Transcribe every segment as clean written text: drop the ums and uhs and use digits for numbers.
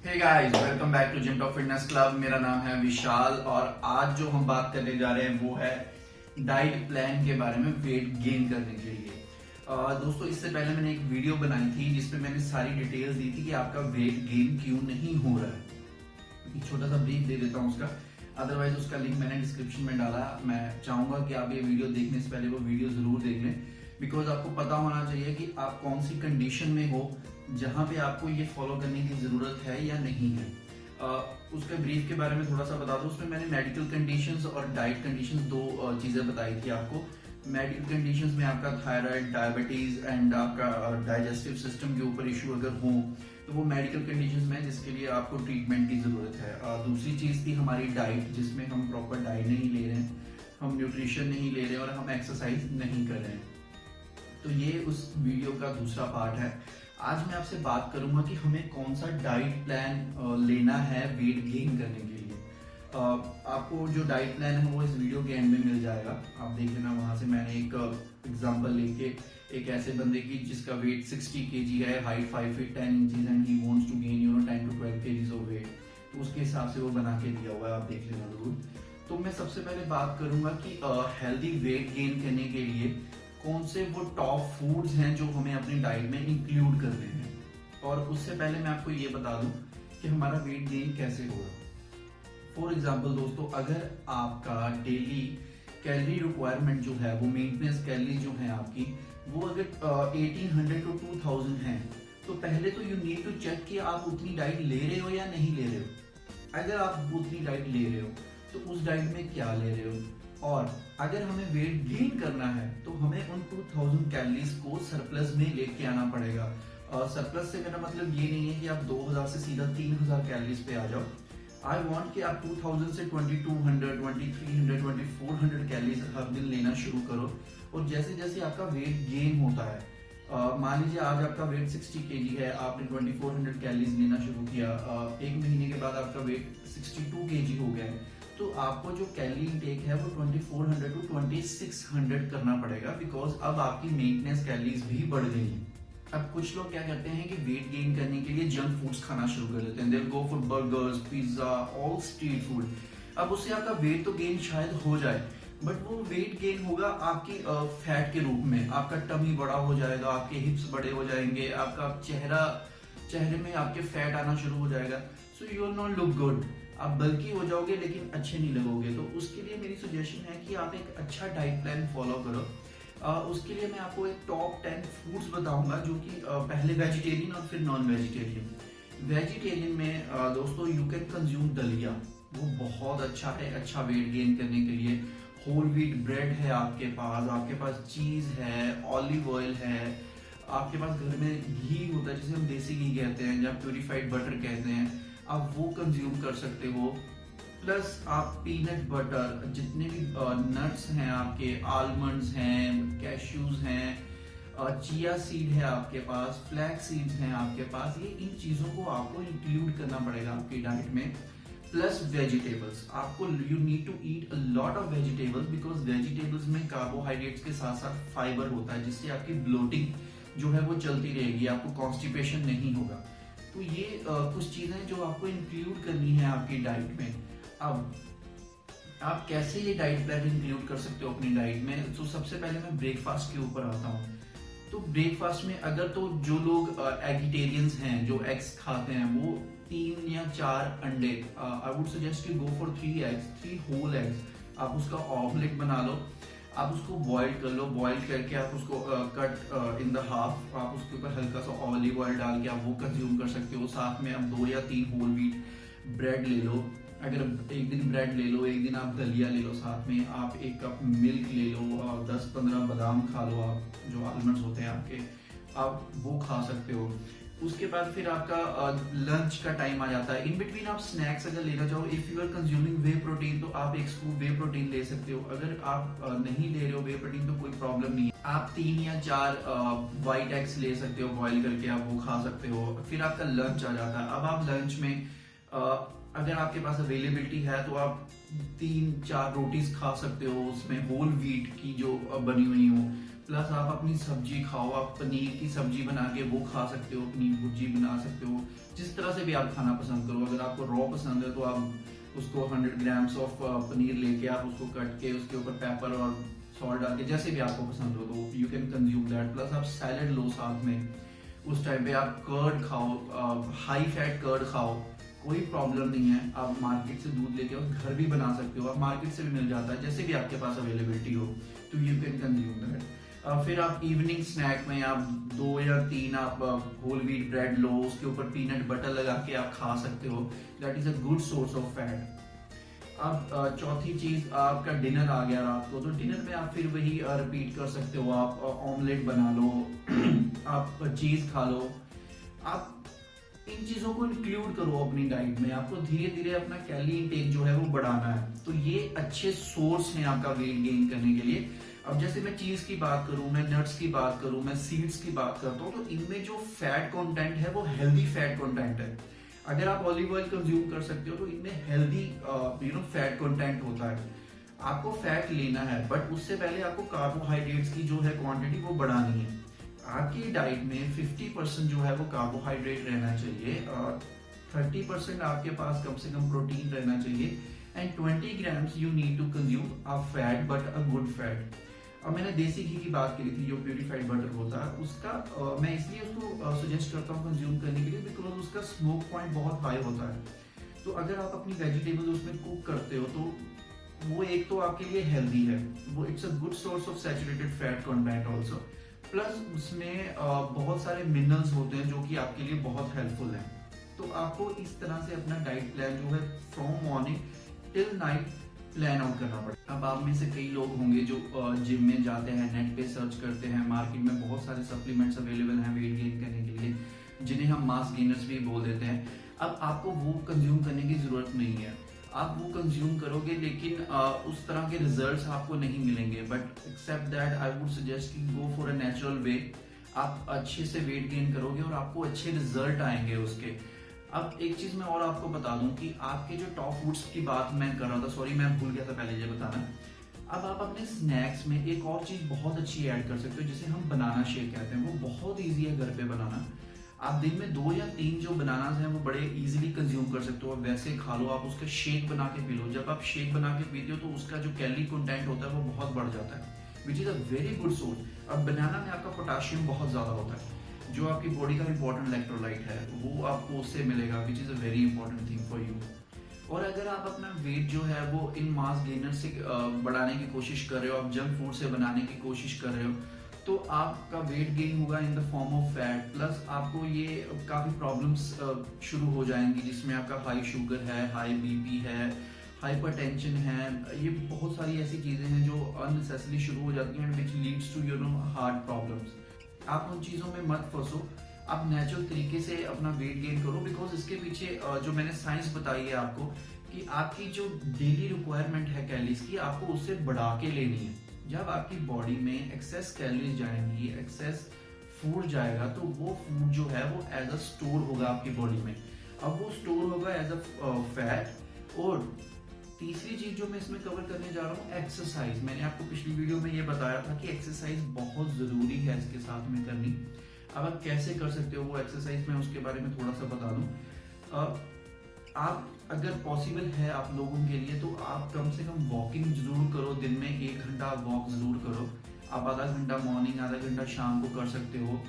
Hey guys, welcome back to gym top fitness club. मेरा नाम है विशाल और आज जो हम बात करने जा रहे हैं वो है डाइट प्लान के बारे में वेट गेन करने के लिए। दोस्तों, इससे पहले मैंने एक वीडियो बनाई थी जिसमें मैंने सारी डिटेल्स दी थी कि आपका वेट गेन क्यों नहीं हो रहा है। एक छोटा सा ब्रीफ दे देता हूँ उसका, अदरवाइज उसका लिंक मैंने डिस्क्रिप्शन में डाला। मैं चाहूंगा कि आप ये वीडियो देखने से पहले वो वीडियो जरूर देख लें, बिकॉज आपको पता होना चाहिए कि आप कौन सी कंडीशन में हो जहां पे आपको ये फॉलो करने की जरूरत है या नहीं है। उसके ब्रीफ के बारे में थोड़ा सा बता दूं। उसमें मैंने मेडिकल कंडीशंस और डाइट कंडीशंस दो चीजें बताई थी आपको। मेडिकल कंडीशंस में आपका थायराइड, डायबिटीज एंड आपका डाइजेस्टिव सिस्टम के ऊपर इशू अगर हो तो वो मेडिकल कंडीशंस में जिसके लिए आपको ट्रीटमेंट की जरूरत है। दूसरी चीज थी हमारी डाइट, जिसमें हम प्रॉपर डाइट नहीं ले रहे हैं, हम न्यूट्रिशन नहीं ले रहे हैं और हम एक्सरसाइज नहीं कर रहे हैं। तो ये उस वीडियो का दूसरा पार्ट है। आज मैं आपसे बात करूंगा कि हमें कौन सा डाइट प्लान लेना है वेट गेन करने के लिए। आपको जो डाइट प्लान है वो इस वीडियो के एंड में मिल जाएगा, आप देख लेना। वहां से मैंने एक एग्जांपल लेके एक ऐसे बंदे की जिसका वेट 60 kg है, height 5 feet 10 inches and he wants to gain 10 to 12 kg of weight, तो उसके हिसाब से वो बना के दिया हुआ है, आप देख लेना जरूर। तो मैं सबसे पहले बात करूंगा कि हेल्दी वेट गेन करने के लिए कौन से वो टॉप फूड्स हैं जो हमें अपनी डाइट में इंक्लूड करने हैं। और उससे पहले मैं आपको ये बता दूं कि हमारा वेट गेन कैसे होगा। फॉर एग्जांपल दोस्तों, अगर आपका डेली कैलोरी रिक्वायरमेंट जो है वो मेंटेनेंस कैलोरी जो है आपकी वो अगर 1800 to 2000 है, तो पहले तो यू नीड टू चेक कि आप उतनी डाइट ले रहे हो या नहीं ले रहे हो। अगर आप उतनी डाइट ले रहे हो तो उस डाइट में क्या ले रहे हो, और अगर हमें वेट गेन करना है तो हमें उन 2000 कैलोरीज को सरप्लस में लेके आना पड़ेगा। सरप्लस से मेरा मतलब ये नहीं है कि आप 2000 से सीधा 3000 कैलोरीज पे आ जाओ। आई वांट कि आप 2000 से 2200, 2300, 2400 कैलोरीज हर दिन लेना शुरू करो। और जैसे जैसे आपका वेट गेन होता है, मान लीजिए आज आपका वेट 60 kg है, आपने 2400 कैलोरीज लेना शुरू किया, एक महीने के बाद आपका वेट 62 kg हो गया है, तो आपको जो कैलोरी इनटेक है वो 2400 to 2600 करना पड़ेगा, बिकॉज अब आपकी मेंटेनेंस कैलोरीज भी बढ़ गई हैं। अब कुछ लोग क्या करते हैं कि वेट गेन करने के लिए जंक फूड्स खाना शुरू कर देते हैं। They go for burgers, pizza, all street food. अब उससे आपका वेट तो गेन शायद हो जाए, बट वो वेट गेन होगा आपकी फैट के रूप में। आपका टमी बड़ा हो जाएगा, आपके हिप्स बड़े हो जाएंगे, आपका चेहरे में आपके फैट आना शुरू हो जाएगा। So you will not look good, आप बल्कि हो जाओगे लेकिन अच्छे नहीं लगोगे। तो उसके लिए मेरी सजेशन है कि आप एक अच्छा डाइट प्लान फॉलो करो। उसके लिए मैं आपको एक टॉप 10 फूड्स बताऊंगा, जो कि पहले वेजिटेरियन और फिर नॉन वेजिटेरियन। वेजिटेरियन में दोस्तों यू कैन कंज्यूम दलिया, वो बहुत अच्छा है, अच्छा वेट गेन करने के लिए। होल व्हीट ब्रेड है आपके पास चीज है, ऑलिव ऑयल है, आपके पास घर में घी होता है जिसे हम देसी घी कहते हैं या प्योरीफाइड बटर कहते हैं, आप वो कंज्यूम कर सकते हो। प्लस आप पीनट बटर, जितने भी नट्स हैं आपके, आलमंड्स हैं, कैश्यूज हैं, चिया सीड है आपके पास, फ्लैक्स सीड्स हैं आपके पास, ये इन चीजों को आपको इंक्लूड करना पड़ेगा आपकी डाइट में। प्लस वेजिटेबल्स, आपको you need to eat a lot of vegetables, because vegetables में कार्बोहाइड्रेट्स के साथ साथ फाइबर होता है, जिससे आपकी ब्लोटिंग जो है वो चलती रहेगी, आपको कॉन्स्टिपेशन नहीं होगा। तो ये कुछ चीजें जो आपको इंक्लूड करनी है आपकी डाइट में। अब आप कैसे ये डाइट प्लान इंक्लूड कर सकते हो अपनी डाइट में। तो सबसे पहले मैं ब्रेकफास्ट के ऊपर आता हूँ। तो ब्रेकफास्ट में अगर तो जो लोग एगिटेरियंस हैं, जो एग्स खाते हैं, वो 3 या 4 अंडे, I would suggest you go for 3 eggs, 3 whole eggs. आप उसका ऑमलेट बना लो, आप उसको बॉईल कर लो, बॉईल करके आप उसको कट इन द हाफ, आप उसके ऊपर हल्का सा ऑलिव ऑयल डाल के आप वो कंज्यूम कर सकते हो। साथ में आप 2 या 3 होल व्हीट ब्रेड ले लो। अगर एक दिन ब्रेड ले लो, एक दिन आप दलिया ले लो, साथ में आप 1 कप मिल्क ले लो और 10-15 बादाम खा लो, आप जो आलमंड्स होते हैं आपके, आप वो खा सकते हो। उसके बाद फिर आपका लंच का टाइम आ जाता है। इन बिटवीन आप स्नैक्स अगर लेना चाहो, if you are consuming whey protein, तो आप 1 स्कूप वे प्रोटीन ले सकते हो। अगर आप नहीं ले रहे हो वे प्रोटीन तो कोई प्रॉब्लम नहीं है, आप 3 या 4 व्हाइट एग्स ले सकते हो, बॉईल करके आप वो खा सकते हो। फिर आपका लंच आ जाता है। अब आप लंच में अगर आपके पास अवेलेबिलिटी है तो आप 3-4 रोटीज खा सकते हो, उसमें होल व्हीट की जो बनी हुई हो। प्लस आप अपनी सब्जी खाओ, आप पनीर की सब्जी बना के वो खा सकते हो, पनीर भुर्जी बना सकते हो, जिस तरह से भी आप खाना पसंद करो। अगर आपको रॉ पसंद है तो आप उसको 100 ग्राम्स ऑफ पनीर लेके आप उसको कट के उसके ऊपर पेपर और सॉल्ट डाल के जैसे भी आपको पसंद हो तो you can consume that. Plus आप सैलेड लो साथ में, उस टाइम पे आप कर्ड खाओ, हाई फैट कर्ड खाओ, कोई प्रॉब्लम नहीं है। आप मार्केट से दूध लेके और घर भी बना सकते हो, आप मार्केट से भी मिल जाता है, जैसे भी आपके पास अवेलेबिलिटी हो तो यू कैन कंज्यूम दैट। फिर आप इवनिंग स्नैक में आप 2 या 3 आप होल व्हीट ब्रेड लो, उसके ऊपर पीनट बटर लगा के आप खा सकते हो, that is a good source of fat. अब चौथी चीज आपका डिनर आ गया रात को, तो डिनर में आप फिर वही रिपीट कर सकते हो, आप ऑमलेट बना लो, आप चीज खा लो, आप इन चीजों को इंक्लूड करो अपनी डाइट में। आपको धीरे धीरे अपना कैलोरी इनटेक जो है वो बढ़ाना है, तो ये अच्छे सोर्स हैं आपका वेट गेन करने के लिए। अब जैसे मैं चीज की बात करूं, मैं नट्स की बात करूं, मैं सीड्स की बात करता हूं, तो इनमें जो फैट कंटेंट है वो हेल्दी फैट कंटेंट है। अगर आप ऑलिव ऑयल कंज्यूम कर सकते हो तो इनमें हेल्दी फैट कंटेंट होता है। आपको फैट लेना है, बट उससे पहले आपको कार्बोहाइड्रेट्स की जो है क्वांटिटी वो बढ़ानी है। आपकी डाइट में 50% जो है वो कार्बोहाइड्रेट रहना चाहिए और 30% आपके पास कम से कम प्रोटीन रहना चाहिए, and 20 grams you need to consume a fat, but a good fat. अब मैंने देसी घी की बात करी थी, जो प्यूरिफाइड बटर होता है उसका मैं इसलिए उसको सजेस्ट करता हूँ कंज्यूम करने के लिए बिकॉज उसका स्मोक पॉइंट बहुत हाई होता है। तो अगर आप अपनी वेजिटेबल उसमें कुक करते हो तो वो एक तो आपके लिए हेल्दी है, वो it's a good source of saturated fat content also, plus उसमें बहुत सारे मिनरल्स होते हैं जो कि आपके लिए बहुत हेल्पफुल है। तो आपको इस तरह से अपना डाइट प्लान जो है from morning till night plan out करना पड़ेगा। अब आप में से कई लोग होंगे जो जिम में जाते हैं, नेट पे सर्च करते हैं, मार्केट में बहुत सारे सप्लीमेंट्स अवेलेबल हैं वेट गेन करने के लिए, जिन्हें हम मास गेनर्स भी बोल देते हैं। अब आपको वो कंज्यूम करने की जरूरत नहीं है, आप वो कंज्यूम करोगे लेकिन उस तरह के रिजल्ट्स आपको नहीं मिलेंगे, but except that I would suggest कि go for a natural way. आप अच्छे से वेट गेन करोगे और आपको अच्छे रिजल्ट आएंगे उसके। अब एक चीज मैं और आपको बता दूं कि आपके जो टॉप फूड्स की बात मैं कर रहा था, सॉरी मैं भूल गया था पहले ये बताना। अब आप अपने स्नैक्स में एक और चीज बहुत अच्छी ऐड कर सकते हो जिसे हम बनाना शेक कहते हैं, वो बहुत ईजी है घर पे बनाना। आप दिन में 2 या 3 जो बनानास हैं वो बड़े इजीली कंज्यूम कर सकते हो, वैसे खा लो, आप उसका शेक बना के पी लो। जब आप शेक बना के पीते हो तो उसका जो कैलोरी कंटेंट होता है वो बहुत बढ़ जाता है, which is a very good source. अब बनाना में आपका पोटाशियम बहुत ज्यादा होता है, जो आपकी बॉडी का इंपॉर्टेंट इलेक्ट्रोलाइट है वो आपको उससे मिलेगा, which is a very important thing for you. और अगर आप अपना वेट जो है वो इन मास गेनर से बढ़ाने की कोशिश कर रहे हो, आप जंक फूड से बनाने की कोशिश कर रहे हो, तो आपका वेट गेन होगा इन the form of fat, plus आपको ये काफ़ी प्रॉब्लम्स शुरू हो जाएंगी, जिसमें आपका हाई शुगर है, हाई बीपी है, हाइपरटेंशन है, ये बहुत सारी ऐसी चीज़ें हैं जो अननेसेसरी शुरू हो जाती हैं, which leads to heart problems. आप उन चीज़ों में मत फंसो, आप नेचुरल तरीके से अपना वेट गेन करो, बिकॉज इसके पीछे जो मैंने साइंस बताई है आपको कि आपकी जो डेली रिक्वायरमेंट है कैलोरीज की, आपको उससे बढ़ा के लेनी है। जब आपकी बॉडी में एक्सेस कैलोरीज जाएंगी, एक्सेस फूड जाएगा, तो वो फूड जो है वो एज अ स्टोर होगा आपकी बॉडी में। अब वो स्टोर होगा एज अ फैट। और तीसरी चीज जो मैं इसमें कवर करने जा रहा हूँ, एक्सरसाइज। मैंने आपको पिछली वीडियो में ये बताया था कि एक्सरसाइज बहुत जरूरी है इसके साथ में करनी। अब आप कैसे कर सकते हो वो एक्सरसाइज, मैं उसके बारे में थोड़ा सा बता दूं। आप अगर पॉसिबल है आप लोगों के लिए तो आप कम से कम वॉकिंग जरूर करो, दिन में 1 घंटा वॉक जरूर करो। आप आधा घंटा मॉर्निंग, आधा घंटा शाम को कर सकते हो।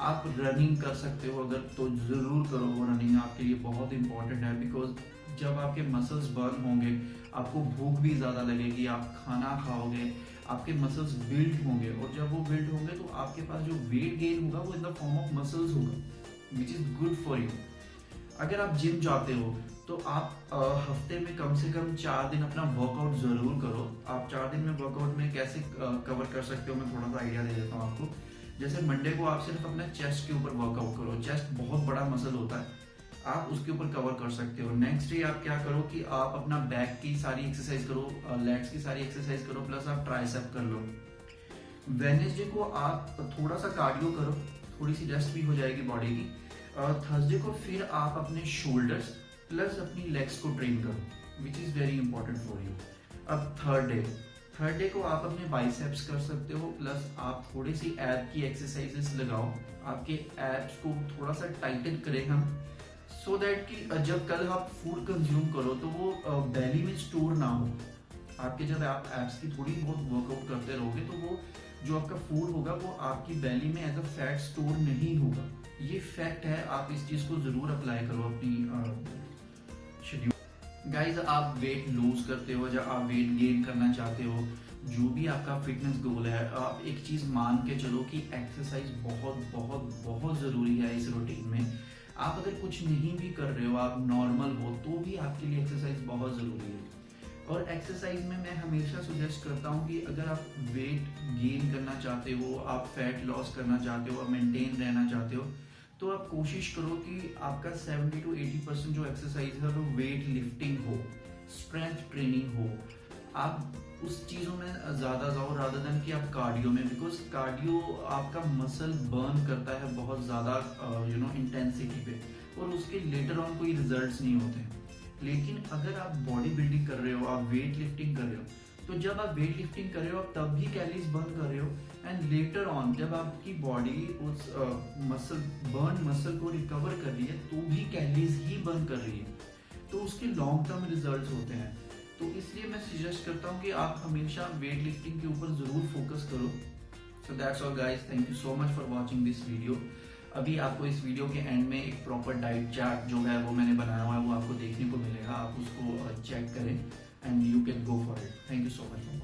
आप रनिंग कर सकते हो अगर, तो जरूर करो वो रनिंग, आपके लिए बहुत इंपॉर्टेंट है। बिकॉज जब आपके मसल्स बर्न होंगे, आपको भूख भी ज़्यादा लगेगी, आप खाना खाओगे, आपके मसल्स बिल्ड होंगे, और जब वो बिल्ड होंगे तो आपके पास जो वेट गेन होगा वो in the form of muscles होगा, which is good for you. अगर आप जिम जाते हो तो आप हफ्ते में कम से कम 4 दिन अपना वर्कआउट जरूर करो। आप 4 दिन में वर्कआउट में कैसे कवर कर सकते हो, मैं थोड़ा सा आइडिया दे देता हूँ आपको। जैसे मंडे को आप सिर्फ अपने चेस्ट के ऊपर वर्कआउट करो, चेस्ट बहुत बड़ा मसल होता है, आप उसके ऊपर कवर कर सकते हो। नेक्स्ट डे आप क्या करो कि आप अपना बैक की सारी एक्सरसाइज करो, लेग्स की सारी एक्सरसाइज करो, प्लस आप ट्राइसेप कर लो। वेडनेसडे को आप थोड़ा सा कार्डियो करो, थोड़ी सी रेस्ट भी हो जाएगी बॉडी की। थर्सडे को फिर आप अपने शोल्डर्स प्लस अपनी लेग्स को ट्रेन करो, which is very important for you. अब थर्ड डे को आप अपने बाइसेप्स कर सकते हो, प्लस आप थोड़ी सी एब की एक्सरसाइजेस लगाओ, आपके एब्स को थोड़ा सा टाइटन करेगा, सो दैट कि जब कल आप फूड कंज्यूम करो तो वो बेली में स्टोर ना हो। आपके जब आप एब्स की थोड़ी बहुत वर्कआउट करते रहोगे तो वो जो आपका फूड होगा वो आपकी बेली में एज अ फैट स्टोर नहीं होगा। ये फैक्ट है, आप इस चीज को जरूर अप्लाई करो अपनी शेड्यूल। गाइज, आप वेट लूज करते हो या आप वेट गेन करना चाहते हो, जो भी आपका फिटनेस गोल है, आप एक चीज मान के चलो कि एक्सरसाइज बहुत बहुत बहुत जरूरी है इस रूटीन में। आप अगर कुछ नहीं भी कर रहे हो, आप नॉर्मल हो, तो भी आपके लिए एक्सरसाइज बहुत जरूरी है। और एक्सरसाइज में मैं हमेशा सुजेस्ट करता हूँ कि अगर आप वेट गेन करना चाहते हो, आप फैट लॉस करना चाहते हो, आप मेंटेन रहना चाहते हो, तो आप कोशिश करो कि आपका 70 to 80% जो एक्सरसाइज है वो वेट लिफ्टिंग हो, स्ट्रेंथ ट्रेनिंग हो। आप उस चीजों में ज्यादा जाओ रादर देन कि आप कार्डियो में, बिकॉज कार्डियो आपका मसल बर्न करता है बहुत ज्यादा इंटेंसिटी पे, और उसके लेटर ऑन कोई रिजल्ट्स नहीं होते हैं। लेकिन अगर आप बॉडी बिल्डिंग कर रहे हो, आप वेट लिफ्टिंग कर रहे हो, तो जब आप वेट लिफ्टिंग कर रहे हो आप तब भी कैलोरीज बर्न कर रहे हो, एंड लेटर ऑन जब आपकी बॉडी उस मसल को रिकवर कर रही है तो भी कैलोरीज ही बर्न कर रही है, तो उसके लॉन्ग टर्म रिजल्ट्स होते हैं। तो इसलिए मैं सजेस्ट करता हूँ कि आप हमेशा वेट लिफ्टिंग के ऊपर जरूर फोकस करो। So that's all guys, thank you so much for watching this video. अभी आपको इस वीडियो के एंड में एक प्रॉपर डाइट चार्ट जो है वो मैंने बनाया हुआ है, वो आपको देखने को मिलेगा, आप उसको चेक करें and you can go for it. Thank you so much.